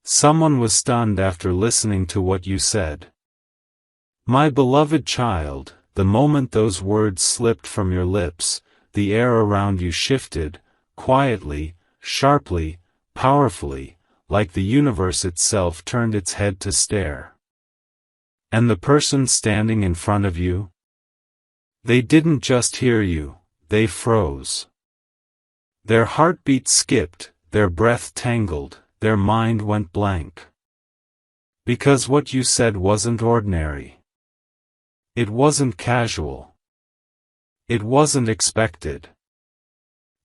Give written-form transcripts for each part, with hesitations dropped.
Someone was stunned after listening to what you said. My beloved child, the moment those words slipped from your lips, the air around you shifted, quietly, sharply, powerfully, like the universe itself turned its head to stare. And the person standing in front of you? They didn't just hear you, they froze. Their heartbeat skipped, their breath tangled, their mind went blank. Because what you said wasn't ordinary. It wasn't casual. It wasn't expected.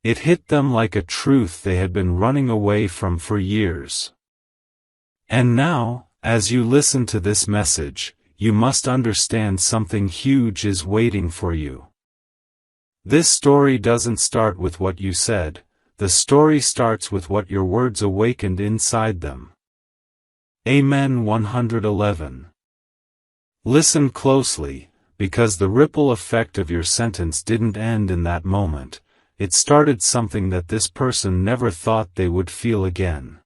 It hit them like a truth they had been running away from for years. And now, as you listen to this message, you must understand something huge is waiting for you. This story doesn't start with what you said, the story starts with what your words awakened inside them. Amen. 111. Listen closely, because the ripple effect of your sentence didn't end in that moment, it started something that this person never thought they would feel again.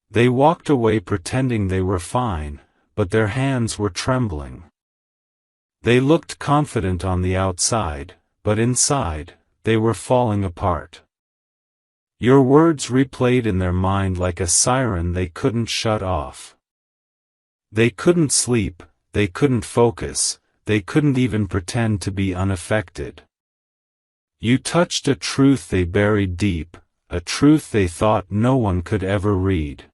They walked away pretending they were fine, but their hands were trembling. They looked confident on the outside, but inside, they were falling apart. Your words replayed in their mind like a siren they couldn't shut off. They couldn't sleep, they couldn't focus, they couldn't even pretend to be unaffected. You touched a truth they buried deep, a truth they thought no one could ever read.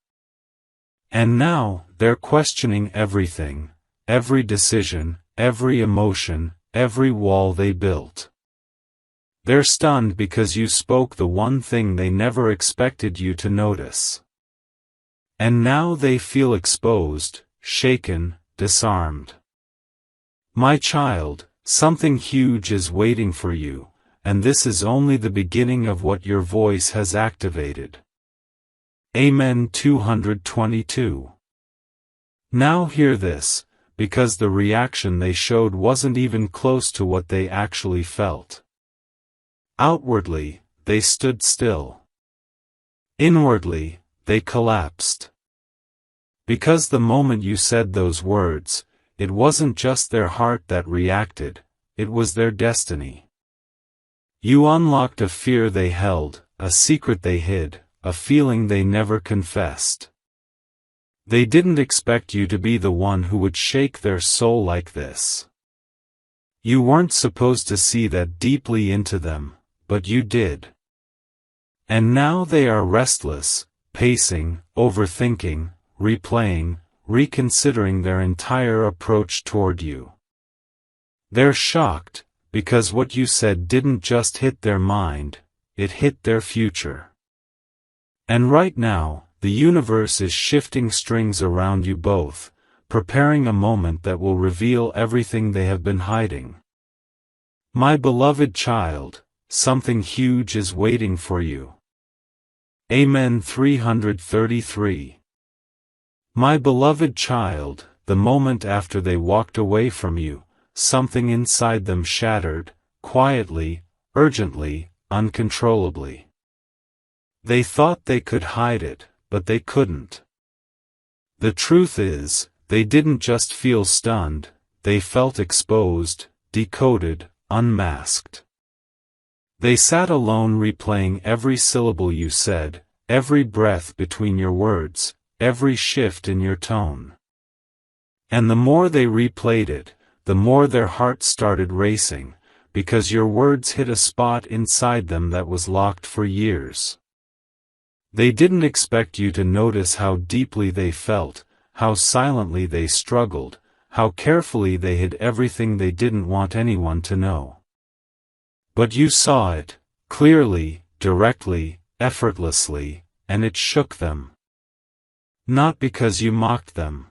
And now, they're questioning everything, every decision, every emotion, every wall they built. They're stunned because you spoke the one thing they never expected you to notice. And now they feel exposed, shaken, disarmed. My child, something huge is waiting for you, and this is only the beginning of what your voice has activated. Amen. 222. Now hear this, because the reaction they showed wasn't even close to what they actually felt. Outwardly, they stood still. Inwardly, they collapsed. Because the moment you said those words, it wasn't just their heart that reacted, it was their destiny. You unlocked a fear they held, a secret they hid, a feeling they never confessed. They didn't expect you to be the one who would shake their soul like this. You weren't supposed to see that deeply into them, but you did. And now they are restless, pacing, overthinking, replaying, reconsidering their entire approach toward you. They're shocked, because what you said didn't just hit their mind, it hit their future. And right now, the universe is shifting strings around you both, preparing a moment that will reveal everything they have been hiding. My beloved child, something huge is waiting for you. Amen. 333. My beloved child, the moment after they walked away from you, something inside them shattered, quietly, urgently, uncontrollably. They thought they could hide it, but they couldn't. The truth is, they didn't just feel stunned, they felt exposed, decoded, unmasked. They sat alone replaying every syllable you said, every breath between your words, every shift in your tone. And the more they replayed it, the more their hearts started racing, because your words hit a spot inside them that was locked for years. They didn't expect you to notice how deeply they felt, how silently they struggled, how carefully they hid everything they didn't want anyone to know. But you saw it, clearly, directly, effortlessly, and it shook them. Not because you mocked them.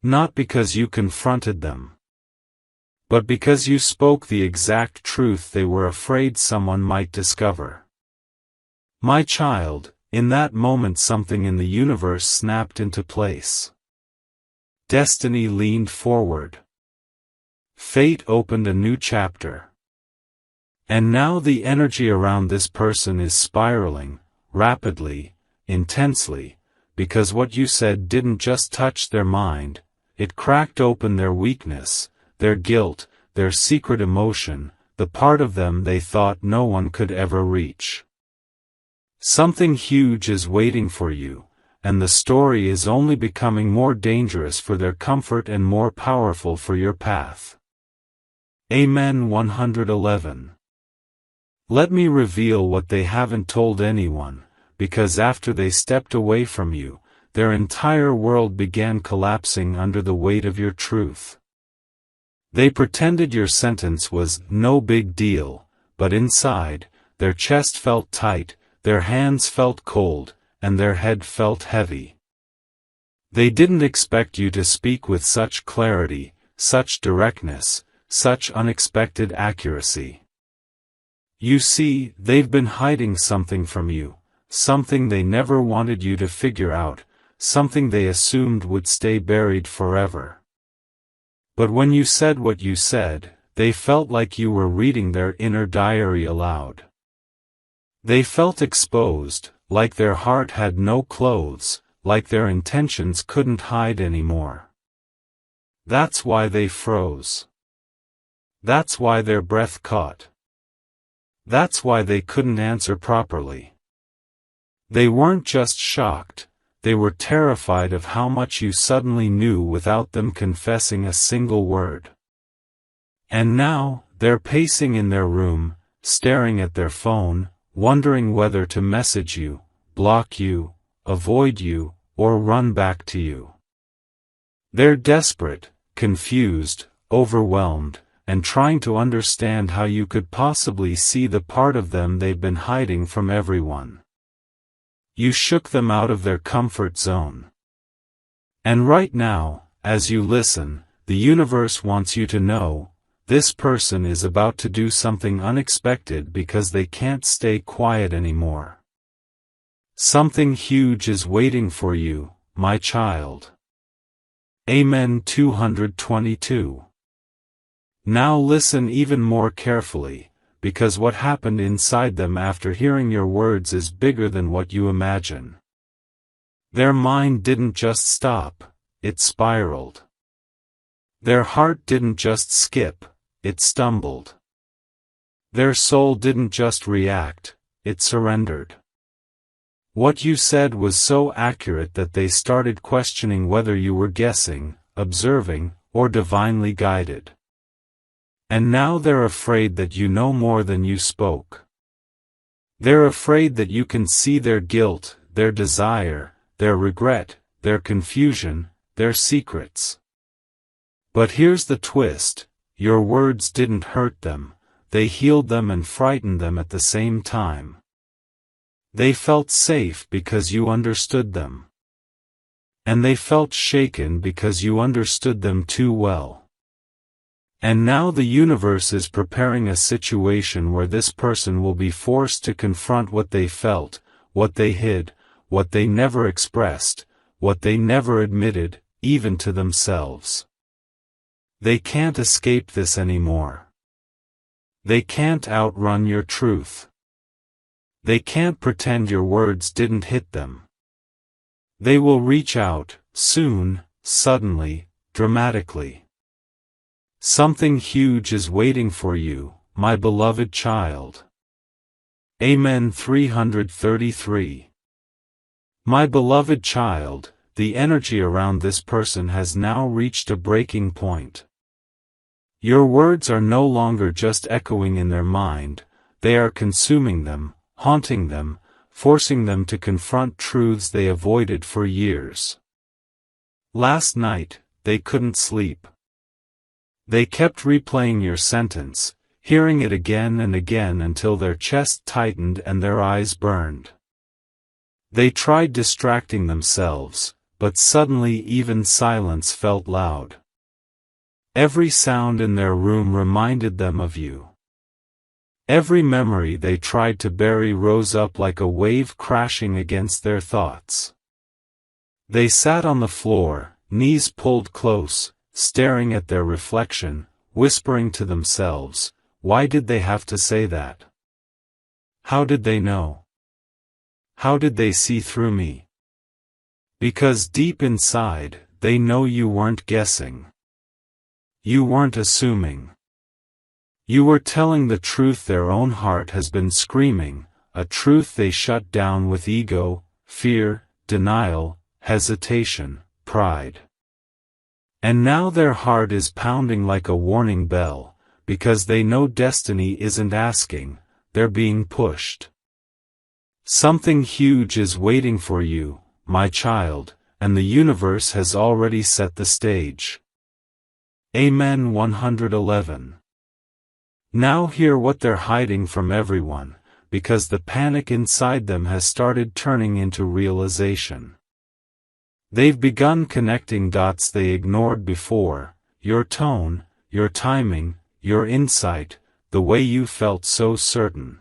Not because you confronted them. But because you spoke the exact truth they were afraid someone might discover. My child, in that moment something in the universe snapped into place. Destiny leaned forward. Fate opened a new chapter. And now the energy around this person is spiraling, rapidly, intensely, because what you said didn't just touch their mind, it cracked open their weakness, their guilt, their secret emotion, the part of them they thought no one could ever reach. Something huge is waiting for you, and the story is only becoming more dangerous for their comfort and more powerful for your path. Amen. 111. Let me reveal what they haven't told anyone, because after they stepped away from you, their entire world began collapsing under the weight of your truth. They pretended your sentence was no big deal, but inside, their chest felt tight, their hands felt cold, and their head felt heavy. They didn't expect you to speak with such clarity, such directness, such unexpected accuracy. You see, they've been hiding something from you, something they never wanted you to figure out, something they assumed would stay buried forever. But when you said what you said, they felt like you were reading their inner diary aloud. They felt exposed, like their heart had no clothes, like their intentions couldn't hide anymore. That's why they froze. That's why their breath caught. That's why they couldn't answer properly. They weren't just shocked, they were terrified of how much you suddenly knew without them confessing a single word. And now, they're pacing in their room, staring at their phone, wondering whether to message you, block you, avoid you, or run back to you. They're desperate, confused, overwhelmed, and trying to understand how you could possibly see the part of them they've been hiding from everyone. You shook them out of their comfort zone. And right now, as you listen, the universe wants you to know, this person is about to do something unexpected because they can't stay quiet anymore. Something huge is waiting for you, my child. Amen. 222. Now listen even more carefully, because what happened inside them after hearing your words is bigger than what you imagine. Their mind didn't just stop, it spiraled. Their heart didn't just skip, it stumbled. Their soul didn't just react, it surrendered. What you said was so accurate that they started questioning whether you were guessing, observing, or divinely guided. And now they're afraid that you know more than you spoke. They're afraid that you can see their guilt, their desire, their regret, their confusion, their secrets. But here's the twist, your words didn't hurt them, they healed them and frightened them at the same time. They felt safe because you understood them. And they felt shaken because you understood them too well. And now the universe is preparing a situation where this person will be forced to confront what they felt, what they hid, what they never expressed, what they never admitted, even to themselves. They can't escape this anymore. They can't outrun your truth. They can't pretend your words didn't hit them. They will reach out, soon, suddenly, dramatically. Something huge is waiting for you, my beloved child. Amen. 333. My beloved child, the energy around this person has now reached a breaking point. Your words are no longer just echoing in their mind, they are consuming them, haunting them, forcing them to confront truths they avoided for years. Last night, they couldn't sleep. They kept replaying your sentence, hearing it again and again until their chest tightened and their eyes burned. They tried distracting themselves, but suddenly even silence felt loud. Every sound in their room reminded them of you. Every memory they tried to bury rose up like a wave crashing against their thoughts. They sat on the floor, knees pulled close, staring at their reflection, whispering to themselves, why did they have to say that? How did they know? How did they see through me? Because deep inside, they know you weren't guessing. You weren't assuming. You were telling the truth their own heart has been screaming, a truth they shut down with ego, fear, denial, hesitation, pride. And now their heart is pounding like a warning bell, because they know destiny isn't asking, they're being pushed. Something huge is waiting for you, my child, and the universe has already set the stage. Amen. 111. Now hear what they're hiding from everyone, because the panic inside them has started turning into realization. They've begun connecting dots they ignored before, your tone, your timing, your insight, the way you felt so certain.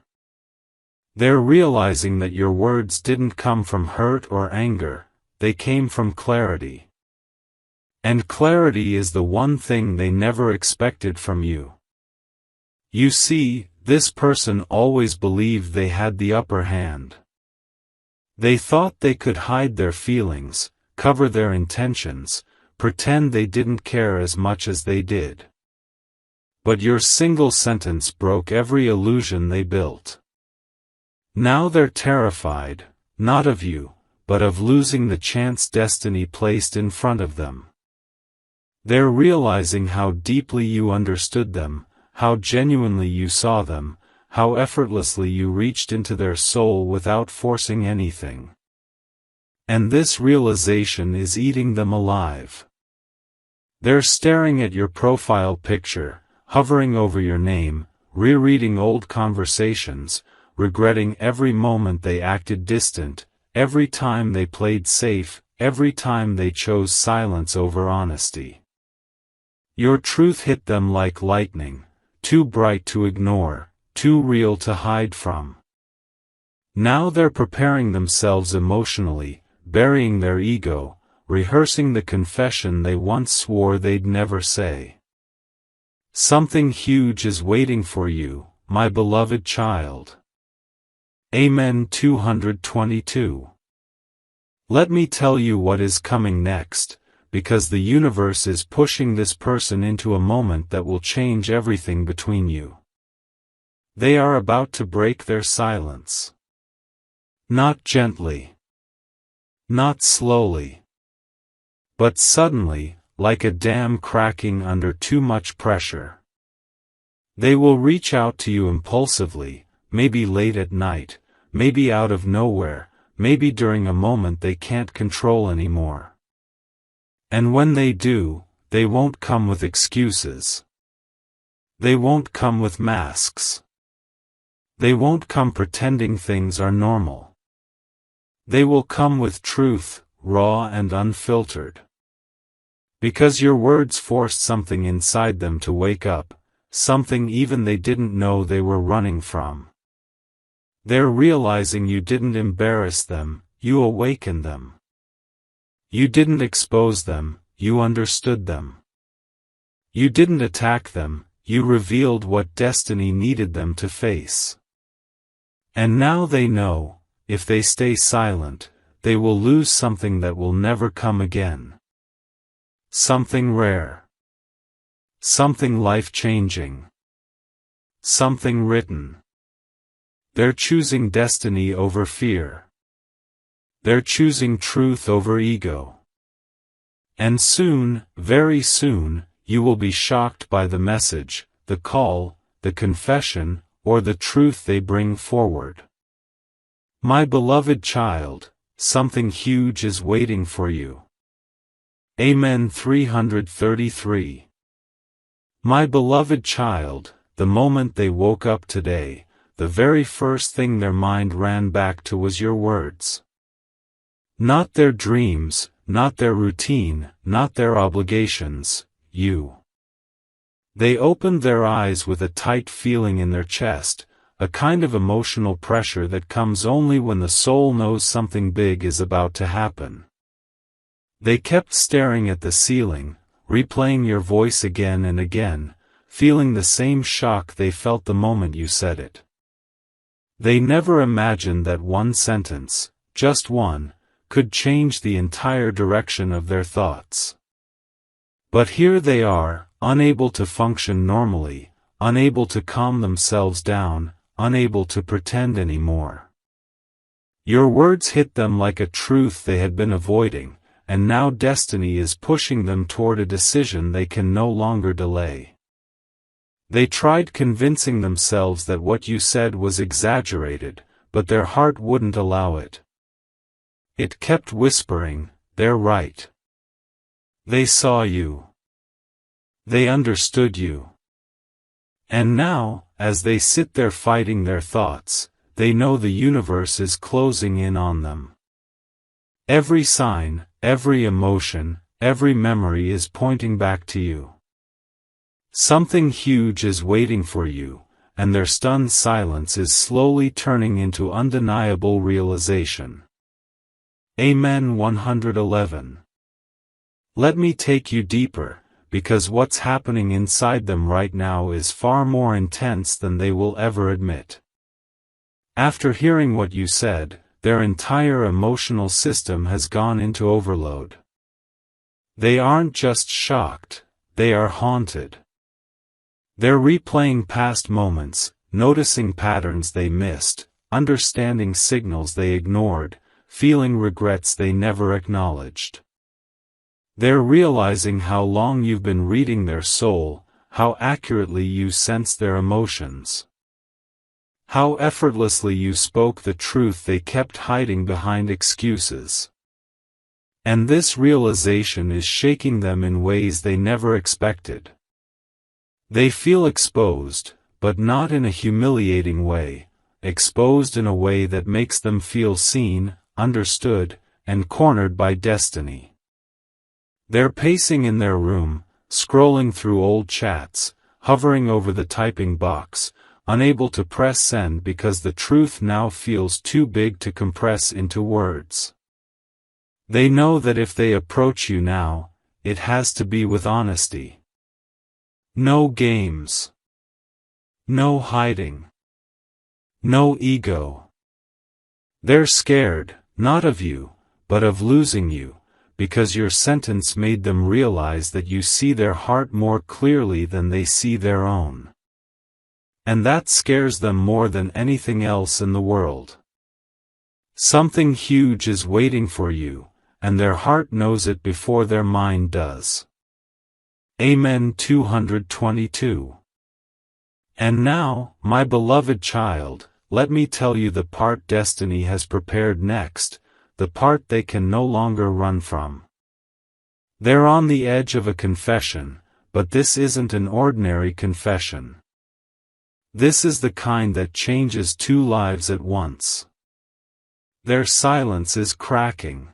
They're realizing that your words didn't come from hurt or anger, they came from clarity. And clarity is the one thing they never expected from you. You see, this person always believed they had the upper hand. They thought they could hide their feelings, cover their intentions, pretend they didn't care as much as they did. But your single sentence broke every illusion they built. Now they're terrified, not of you, but of losing the chance destiny placed in front of them. They're realizing how deeply you understood them, how genuinely you saw them, how effortlessly you reached into their soul without forcing anything. And this realization is eating them alive. They're staring at your profile picture, hovering over your name, rereading old conversations, regretting every moment they acted distant, every time they played safe, every time they chose silence over honesty. Your truth hit them like lightning, too bright to ignore, too real to hide from. Now they're preparing themselves emotionally, burying their ego, rehearsing the confession they once swore they'd never say. Something huge is waiting for you, my beloved child. Amen. 222. Let me tell you what is coming next, because the universe is pushing this person into a moment that will change everything between you. They are about to break their silence. Not gently. Not slowly. But suddenly, like a dam cracking under too much pressure. They will reach out to you impulsively, maybe late at night, maybe out of nowhere, maybe during a moment they can't control anymore. And when they do, they won't come with excuses. They won't come with masks. They won't come pretending things are normal. They will come with truth, raw and unfiltered. Because your words forced something inside them to wake up, something even they didn't know they were running from. They're realizing you didn't embarrass them, you awakened them. You didn't expose them, you understood them. You didn't attack them, you revealed what destiny needed them to face. And now they know, if they stay silent, they will lose something that will never come again. Something rare. Something life-changing. Something written. They're choosing destiny over fear. They're choosing truth over ego. And soon, very soon, you will be shocked by the message, the call, the confession, or the truth they bring forward. My beloved child, something huge is waiting for you. Amen. 333. My beloved child, the moment they woke up today, the very first thing their mind ran back to was your words. Not their dreams, not their routine, not their obligations, you. They opened their eyes with a tight feeling in their chest, a kind of emotional pressure that comes only when the soul knows something big is about to happen. They kept staring at the ceiling, replaying your voice again and again, feeling the same shock they felt the moment you said it. They never imagined that one sentence, just one, could change the entire direction of their thoughts. But here they are, unable to function normally, unable to calm themselves down, unable to pretend anymore. Your words hit them like a truth they had been avoiding, and now destiny is pushing them toward a decision they can no longer delay. They tried convincing themselves that what you said was exaggerated, but their heart wouldn't allow it. It kept whispering, "They're right. They saw you. They understood you." And now, as they sit there fighting their thoughts, they know the universe is closing in on them. Every sign, every emotion, every memory is pointing back to you. Something huge is waiting for you, and their stunned silence is slowly turning into undeniable realization. Amen. 111. Let me take you deeper, because what's happening inside them right now is far more intense than they will ever admit. After hearing what you said, their entire emotional system has gone into overload. They aren't just shocked, they are haunted. They're replaying past moments, noticing patterns they missed, understanding signals they ignored, feeling regrets they never acknowledged. They're realizing how long you've been reading their soul, how accurately you sense their emotions. How effortlessly you spoke the truth they kept hiding behind excuses. And this realization is shaking them in ways they never expected. They feel exposed, but not in a humiliating way, exposed in a way that makes them feel seen, understood, and cornered by destiny. They're pacing in their room, scrolling through old chats, hovering over the typing box, unable to press send because the truth now feels too big to compress into words. They know that if they approach you now, it has to be with honesty. No games. No hiding. No ego. They're scared, not of you, but of losing you, because your sentence made them realize that you see their heart more clearly than they see their own. And that scares them more than anything else in the world. Something huge is waiting for you, and their heart knows it before their mind does. Amen. 222. And now, my beloved child, let me tell you the part destiny has prepared next, the part they can no longer run from. They're on the edge of a confession, but this isn't an ordinary confession. This is the kind that changes two lives at once. Their silence is cracking.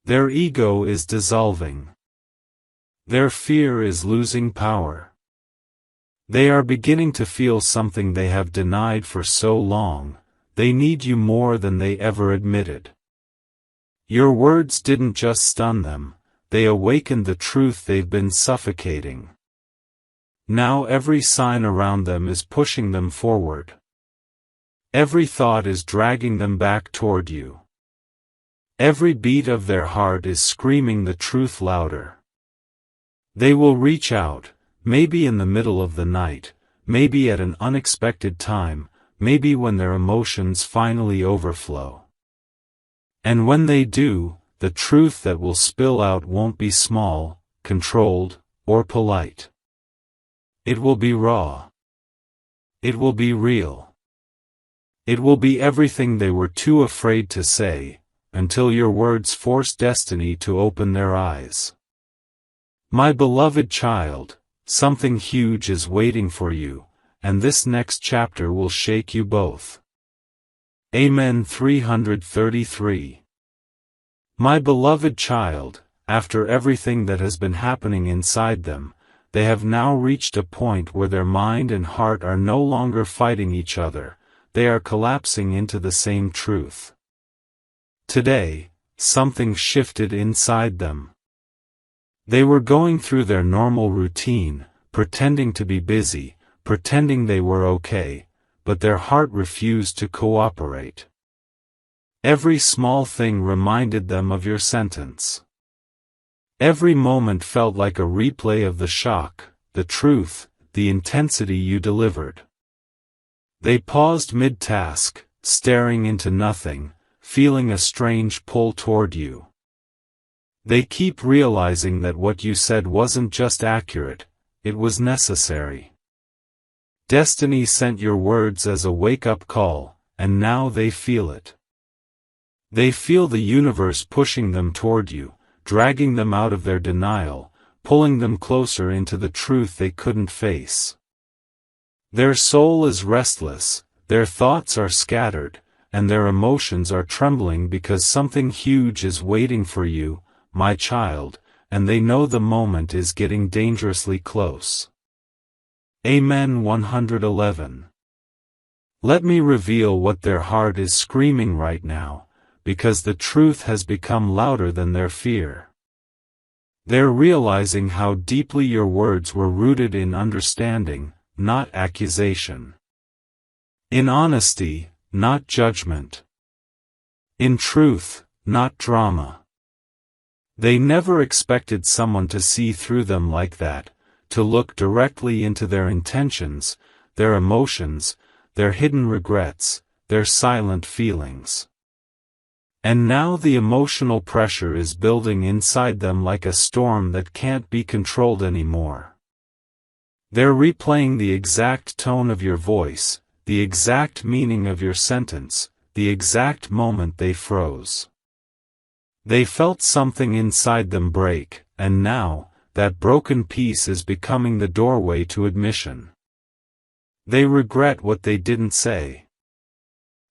Their ego is dissolving. Their fear is losing power. They are beginning to feel something they have denied for so long. They need you more than they ever admitted. Your words didn't just stun them, they awakened the truth they've been suffocating. Now every sign around them is pushing them forward. Every thought is dragging them back toward you. Every beat of their heart is screaming the truth louder. They will reach out, maybe in the middle of the night, maybe at an unexpected time, maybe when their emotions finally overflow. And when they do, the truth that will spill out won't be small, controlled, or polite. It will be raw. It will be real. It will be everything they were too afraid to say, until your words force destiny to open their eyes. My beloved child, something huge is waiting for you, and this next chapter will shake you both. Amen. 333. My beloved child, after everything that has been happening inside them, they have now reached a point where their mind and heart are no longer fighting each other, they are collapsing into the same truth. Today, something shifted inside them. They were going through their normal routine, pretending to be busy, pretending they were okay, but their heart refused to cooperate. Every small thing reminded them of your sentence. Every moment felt like a replay of the shock, the truth, the intensity you delivered. They paused mid-task, staring into nothing, feeling a strange pull toward you. They keep realizing that what you said wasn't just accurate, it was necessary. Destiny sent your words as a wake-up call, and now they feel it. They feel the universe pushing them toward you, dragging them out of their denial, pulling them closer into the truth they couldn't face. Their soul is restless, their thoughts are scattered, and their emotions are trembling because something huge is waiting for you, my child, and they know the moment is getting dangerously close. Amen. 111. Let me reveal what their heart is screaming right now, because the truth has become louder than their fear. They're realizing how deeply your words were rooted in understanding, not accusation. In honesty, not judgment. In truth, not drama. They never expected someone to see through them like that, to look directly into their intentions, their emotions, their hidden regrets, their silent feelings. And now the emotional pressure is building inside them like a storm that can't be controlled anymore. They're replaying the exact tone of your voice, the exact meaning of your sentence, the exact moment they froze. They felt something inside them break, and now, that broken piece is becoming the doorway to admission. They regret what they didn't say.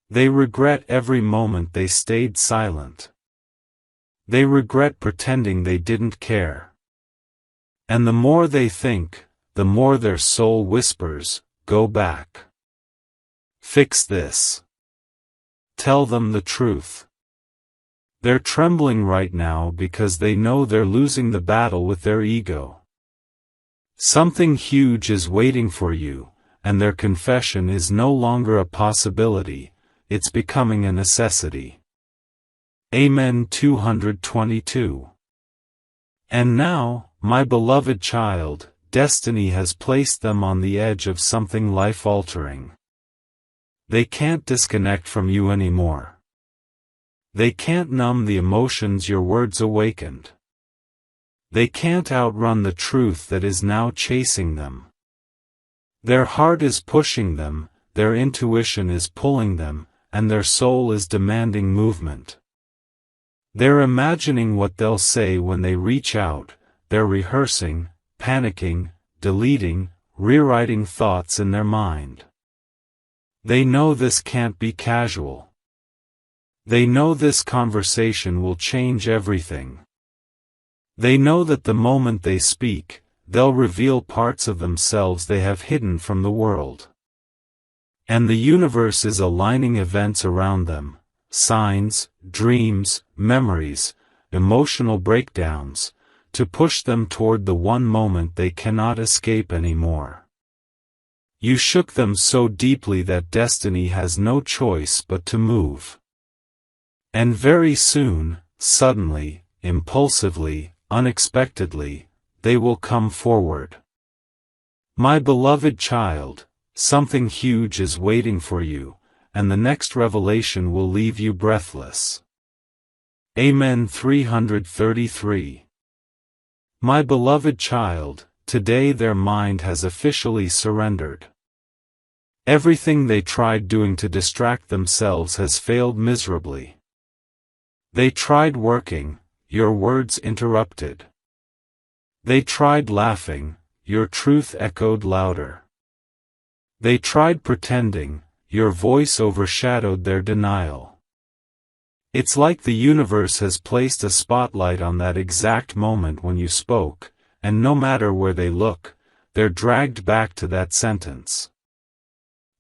They regret every moment they stayed silent. They regret pretending they didn't care. And the more they think, the more their soul whispers, go back. Fix this. Tell them the truth. They're trembling right now because they know they're losing the battle with their ego. Something huge is waiting for you, and their confession is no longer a possibility, it's becoming a necessity. Amen. 222. And now, my beloved child, destiny has placed them on the edge of something life-altering. They can't disconnect from you anymore. They can't numb the emotions your words awakened. They can't outrun the truth that is now chasing them. Their heart is pushing them, their intuition is pulling them, and their soul is demanding movement. They're imagining what they'll say when they reach out, they're rehearsing, panicking, deleting, rewriting thoughts in their mind. They know this can't be casual. They know this conversation will change everything. They know that the moment they speak, they'll reveal parts of themselves they have hidden from the world. And the universe is aligning events around them, signs, dreams, memories, emotional breakdowns, to push them toward the one moment they cannot escape anymore. You shook them so deeply that destiny has no choice but to move. And very soon, suddenly, impulsively, unexpectedly, they will come forward. My beloved child, something huge is waiting for you, and the next revelation will leave you breathless. Amen. 333. My beloved child, today their mind has officially surrendered. Everything they tried doing to distract themselves has failed miserably. They tried working, your words interrupted. They tried laughing, your truth echoed louder. They tried pretending, your voice overshadowed their denial. It's like the universe has placed a spotlight on that exact moment when you spoke, and no matter where they look, they're dragged back to that sentence.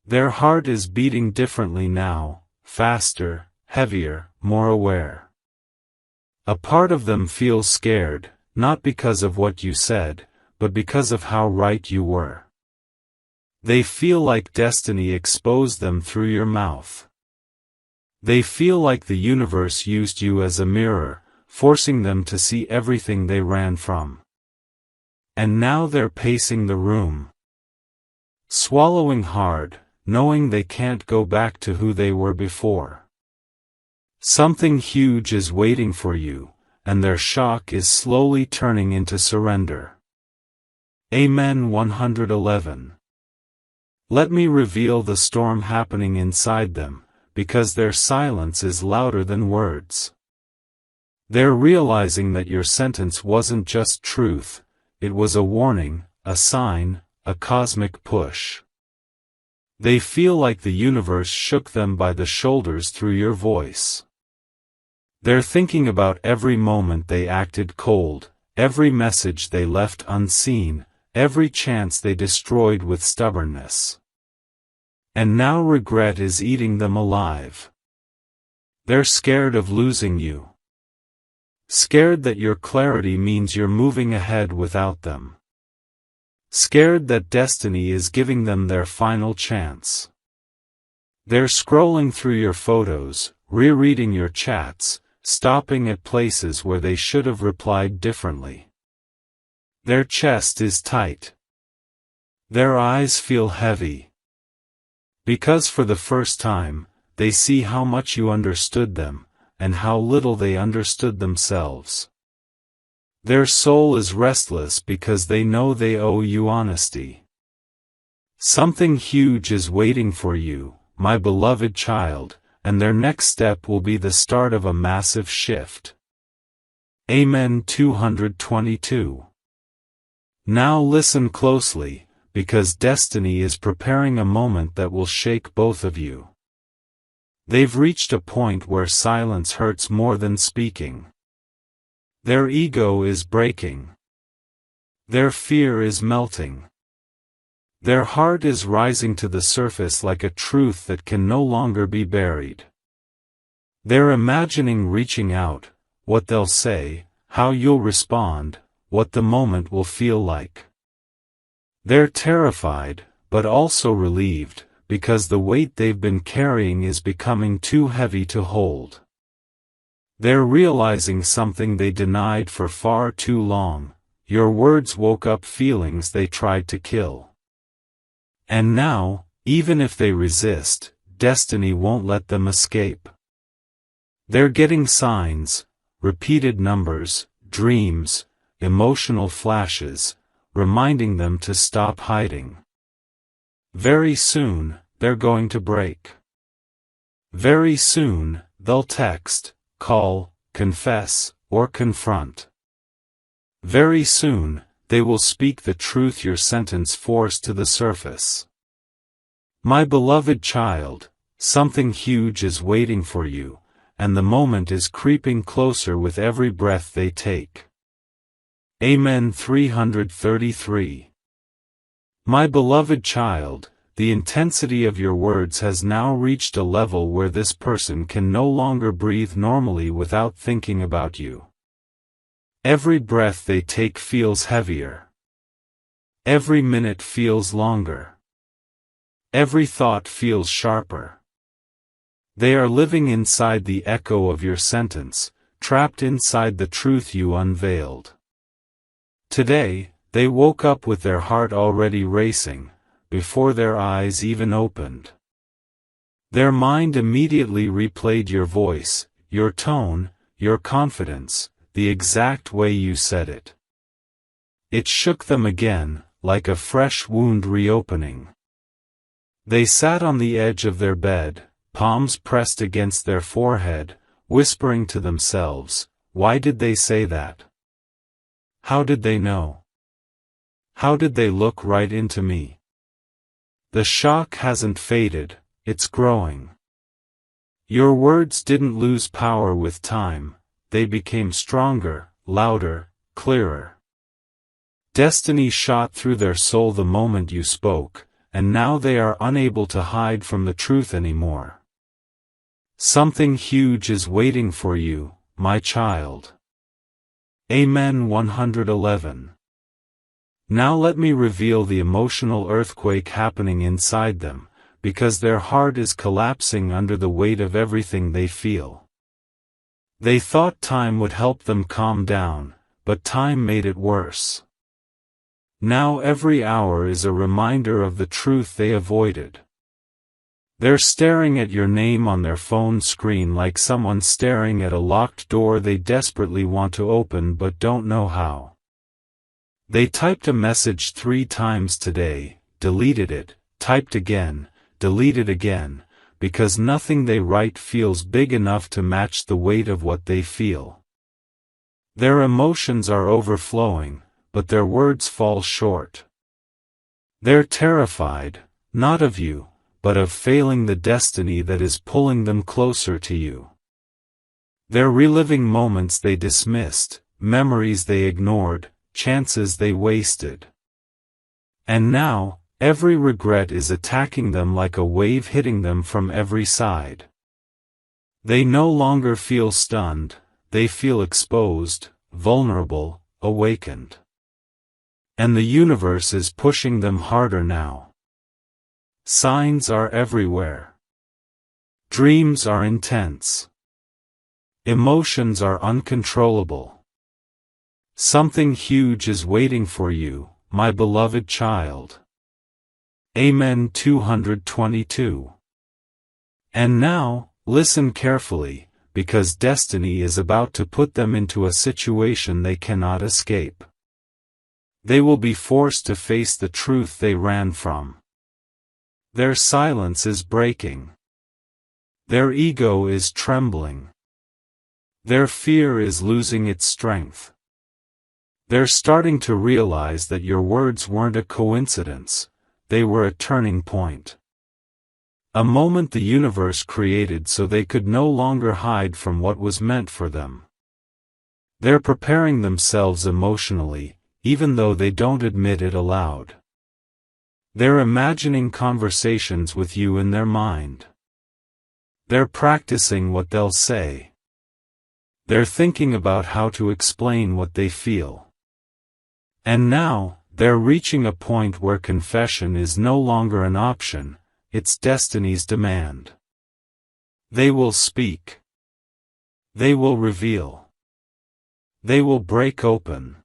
Their heart is beating differently now, faster, heavier, more aware. A part of them feels scared, not because of what you said, but because of how right you were. They feel like destiny exposed them through your mouth. They feel like the universe used you as a mirror, forcing them to see everything they ran from. And now they're pacing the room, swallowing hard, knowing they can't go back to who they were before. Something huge is waiting for you, and their shock is slowly turning into surrender. Amen. 111. Let me reveal the storm happening inside them, because their silence is louder than words. They're realizing that your sentence wasn't just truth, it was a warning, a sign, a cosmic push. They feel like the universe shook them by the shoulders through your voice. They're thinking about every moment they acted cold, every message they left unseen, every chance they destroyed with stubbornness. And now regret is eating them alive. They're scared of losing you. Scared that your clarity means you're moving ahead without them. Scared that destiny is giving them their final chance. They're scrolling through your photos, rereading your chats, stopping at places where they should have replied differently. Their chest is tight. Their eyes feel heavy. Because for the first time, they see how much you understood them, and how little they understood themselves. Their soul is restless because they know they owe you honesty. Something huge is waiting for you, my beloved child, and their next step will be the start of a massive shift. Amen. 222. Now listen closely, because destiny is preparing a moment that will shake both of you. They've reached a point where silence hurts more than speaking. Their ego is breaking. Their fear is melting. Their heart is rising to the surface like a truth that can no longer be buried. They're imagining reaching out, what they'll say, how you'll respond, what the moment will feel like. They're terrified, but also relieved, because the weight they've been carrying is becoming too heavy to hold. They're realizing something they denied for far too long. Your words woke up feelings they tried to kill. And now, even if they resist, destiny won't let them escape. They're getting signs, repeated numbers, dreams, emotional flashes, reminding them to stop hiding. Very soon, they're going to break. Very soon, they'll text, call, confess, or confront. Very soon, they will speak the truth your sentence forced to the surface. My beloved child, something huge is waiting for you, and the moment is creeping closer with every breath they take. Amen. 333. My beloved child, the intensity of your words has now reached a level where this person can no longer breathe normally without thinking about you. Every breath they take feels heavier. Every minute feels longer. Every thought feels sharper. They are living inside the echo of your sentence, trapped inside the truth you unveiled. Today, they woke up with their heart already racing, before their eyes even opened. Their mind immediately replayed your voice, your tone, your confidence, the exact way you said it. It shook them again, like a fresh wound reopening. They sat on the edge of their bed, palms pressed against their forehead, whispering to themselves, "Why did they say that? How did they know? How did they look right into me?" The shock hasn't faded, it's growing. Your words didn't lose power with time, they became stronger, louder, clearer. Destiny shot through their soul the moment you spoke, and now they are unable to hide from the truth anymore. Something huge is waiting for you, my child. Amen. 111. Now let me reveal the emotional earthquake happening inside them, because their heart is collapsing under the weight of everything they feel. They thought time would help them calm down, but time made it worse. Now every hour is a reminder of the truth they avoided. They're staring at your name on their phone screen like someone staring at a locked door they desperately want to open but don't know how. They typed a message 3 times today, deleted it, typed again, deleted again, because nothing they write feels big enough to match the weight of what they feel. Their emotions are overflowing, but their words fall short. They're terrified, not of you, but of failing the destiny that is pulling them closer to you. They're reliving moments they dismissed, memories they ignored, chances they wasted. And now, every regret is attacking them like a wave hitting them from every side. They no longer feel stunned, they feel exposed, vulnerable, awakened. And the universe is pushing them harder now. Signs are everywhere. Dreams are intense. Emotions are uncontrollable. Something huge is waiting for you, my beloved child. Amen. 222. And now, listen carefully, because destiny is about to put them into a situation they cannot escape. They will be forced to face the truth they ran from. Their silence is breaking. Their ego is trembling. Their fear is losing its strength. They're starting to realize that your words weren't a coincidence, they were a turning point. A moment the universe created so they could no longer hide from what was meant for them. They're preparing themselves emotionally, even though they don't admit it aloud. They're imagining conversations with you in their mind. They're practicing what they'll say. They're thinking about how to explain what they feel. And now, they're reaching a point where confession is no longer an option, it's destiny's demand. They will speak. They will reveal. They will break open.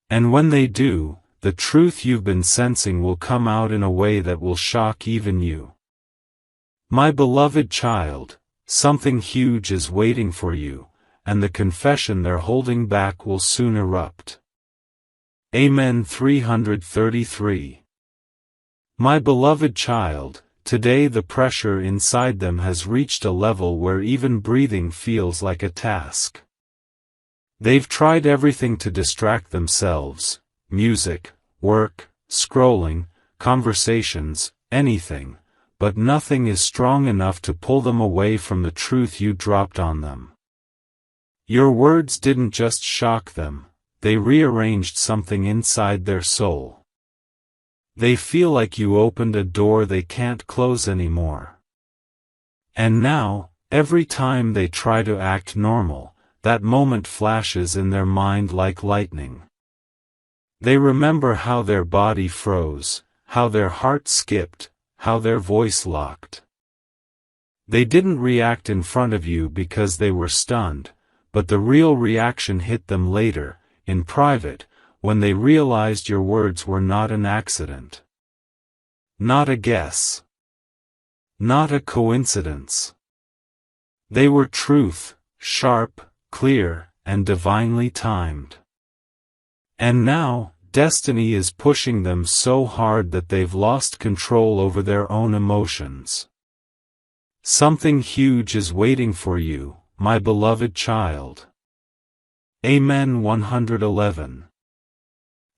And when they do, the truth you've been sensing will come out in a way that will shock even you. My beloved child, something huge is waiting for you, and the confession they're holding back will soon erupt. Amen. 333. My beloved child, today the pressure inside them has reached a level where even breathing feels like a task. They've tried everything to distract themselves, music, work, scrolling, conversations, anything, but nothing is strong enough to pull them away from the truth you dropped on them. Your words didn't just shock them, they rearranged something inside their soul. They feel like you opened a door they can't close anymore. And now, every time they try to act normal, that moment flashes in their mind like lightning. They remember how their body froze, how their heart skipped, how their voice locked. They didn't react in front of you because they were stunned, but the real reaction hit them later, in private, when they realized your words were not an accident. Not a guess. Not a coincidence. They were truth, sharp, clear, and divinely timed. And now, destiny is pushing them so hard that they've lost control over their own emotions. Something huge is waiting for you, my beloved child. Amen. 111.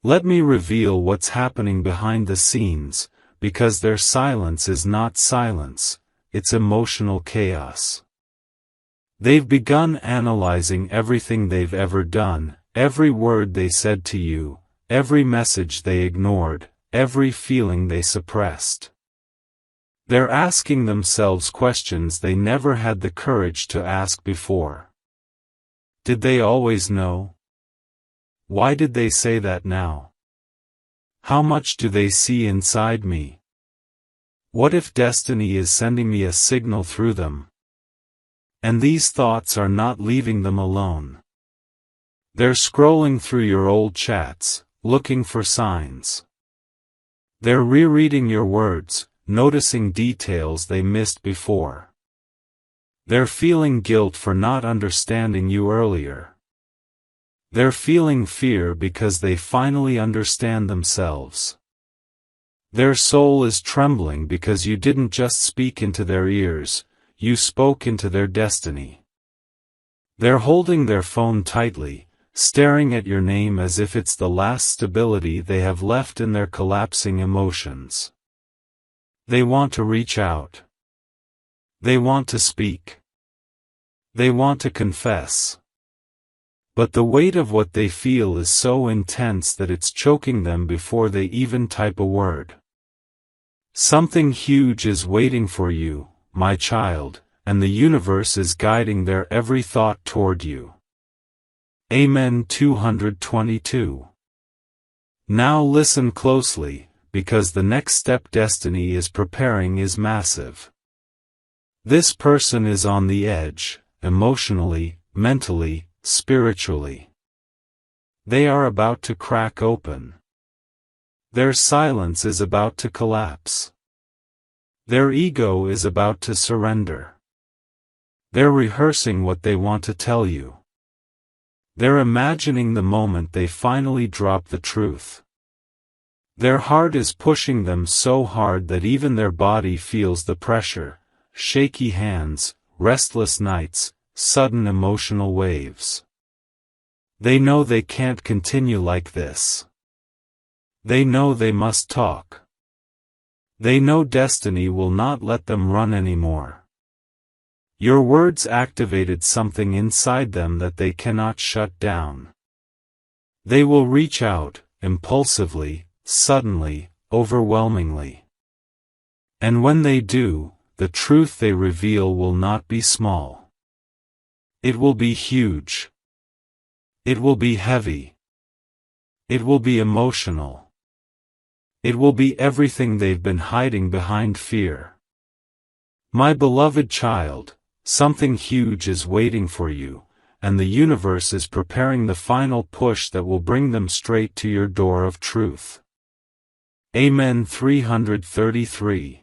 Let me reveal what's happening behind the scenes, because their silence is not silence, it's emotional chaos. They've begun analyzing everything they've ever done, every word they said to you, every message they ignored, every feeling they suppressed. They're asking themselves questions they never had the courage to ask before. Did they always know? Why did they say that now? How much do they see inside me? What if destiny is sending me a signal through them? And these thoughts are not leaving them alone. They're scrolling through your old chats, looking for signs. They're rereading your words, noticing details they missed before. They're feeling guilt for not understanding you earlier. They're feeling fear because they finally understand themselves. Their soul is trembling because you didn't just speak into their ears, you spoke into their destiny. They're holding their phone tightly, staring at your name as if it's the last stability they have left in their collapsing emotions. They want to reach out. They want to speak. They want to confess. But the weight of what they feel is so intense that it's choking them before they even type a word. Something huge is waiting for you, my child, and the universe is guiding their every thought toward you. Amen. 222. Now listen closely, because the next step destiny is preparing is massive. This person is on the edge, emotionally, mentally, spiritually. They are about to crack open. Their silence is about to collapse. Their ego is about to surrender. They're rehearsing what they want to tell you. They're imagining the moment they finally drop the truth. Their heart is pushing them so hard that even their body feels the pressure, shaky hands, restless nights, sudden emotional waves. They know they can't continue like this. They know they must talk. They know destiny will not let them run anymore. Your words activated something inside them that they cannot shut down. They will reach out, impulsively, suddenly, overwhelmingly. And when they do, the truth they reveal will not be small. It will be huge. It will be heavy. It will be emotional. It will be everything they've been hiding behind fear. My beloved child, something huge is waiting for you, and the universe is preparing the final push that will bring them straight to your door of truth. Amen. 333.